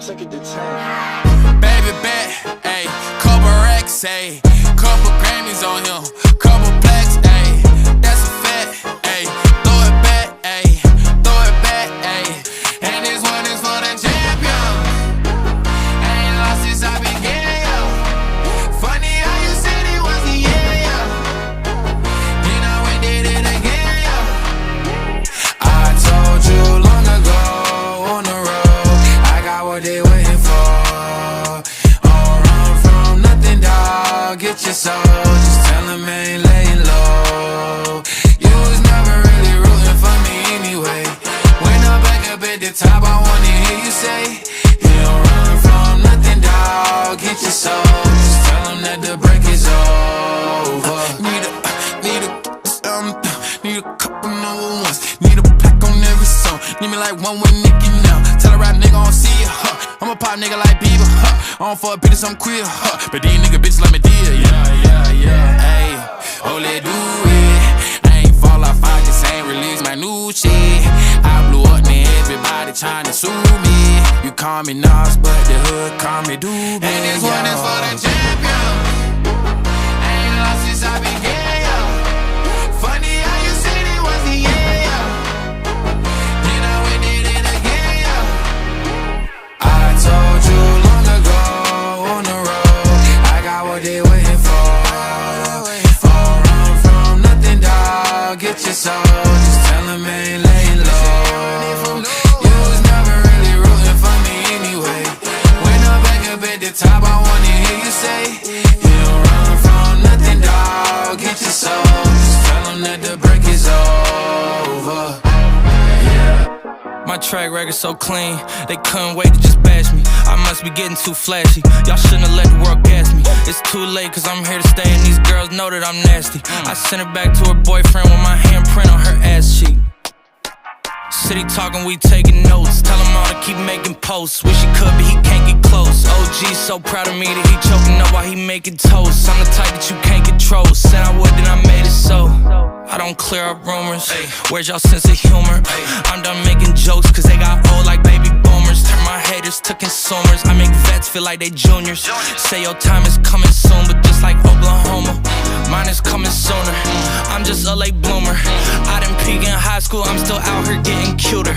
took it to 10. Baby bet, ayy, couple racks, ayy, couple Grammys on him, couple blacks, ayy, that's a fact, ayy, throw it back, ayy, ayy, and this one is for the champion. I ain't lost since I began, yo. Funny how you said it was the year, yo. Then I went did it again, yo. I told you long ago on the road, I got what they waiting for. Don't run from nothing, dog. Get your soul, just tell them ain't laying low. You was never really rooting for me anyway. When I'm back up at the top, I wanna hear you say, you don't run from nothing, dog. Get your soul, just tell them that the break is over. Need a couple number ones. Need a pack on every song. Need me like one with Nicki now. Tell a rap nigga I don't see it, huh. I'm a pop nigga like Bieber, huh. I don't fuck bitches, I'm queer, huh. But these nigga bitches like me dear, yeah. Ayy, oh let do it. I ain't fall off, I just ain't release my new shit. I blew up, then everybody tryna sue me. You call me Nas, but the hood call me Doobie. And this one is for the champion. I ain't lost since I began, yo. Funny how you said it was the year, yo. Then I went did it again, yo. I told you long ago on the road, I got what they waiting for. Don't run from nothing, dog. Get your soul, just tell them ain't laying low. You was never really rooting for me anyway. When I'm back up at the top, I wanna hear you say, you don't run from nothing, dog. Get your soul, just tell them that the break is over. My track record so clean, they couldn't wait to just bash me. I must be getting too flashy, y'all shouldn't have let the world gas me. It's too late cause I'm here to stay and these girls know that I'm nasty. I sent her back to her boyfriend with my handprint on her ass cheek. City talking, we taking notes. Tell him all to keep making posts. Wish he could, but he can't get close. OG so proud of me that he choking up while he making toast. I'm the type that you can't control. Said I would, then I made it so. I don't clear up rumors. Where's y'all sense of humor? I'm done making jokes cause they got old like baby boomers. Turn my haters to consumers. I make vets feel like they juniors. Say your time is coming soon, but just like Oklahoma, mine is coming sooner. I'm just a late bloomer. I didn't peak in high school, I'm still out here getting cuter.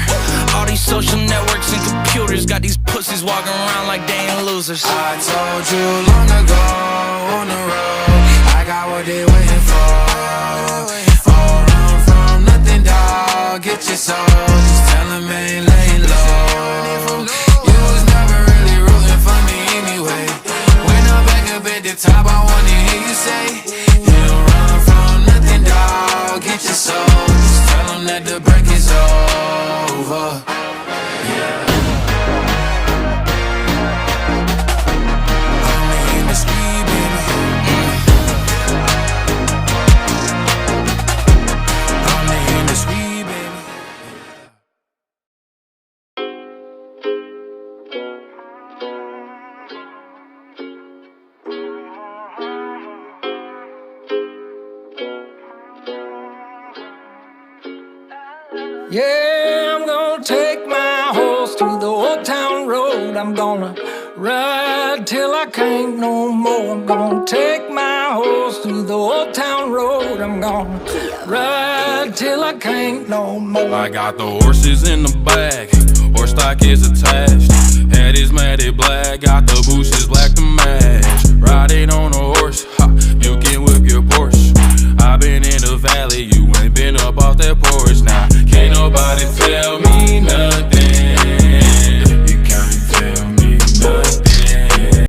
All these social networks and computers got these pussies walking around like they ain't losers. I told you long ago on the road, I got what they waiting for. Don't run from nothing, dog. Get your soul, just tell them ain't laying low. You was never really rooting for me anyway. When I'm back up at the top, I wanna hear you say, you don't run from nothing, dog. Get your soul, just tell them that the break is over. Yeah, I'm gonna take my horse to the old town road. I'm gonna ride till I can't no more. I'm gonna take my horse to the old town road. I'm gonna ride till I can't no more. I got the horses in the back, horse stock is attached. Head is matted black, got the bushes black to match. Riding on a horse, ha, you can whip your Porsche. I been in the valley, you ain't been up off that porch now. Can't nobody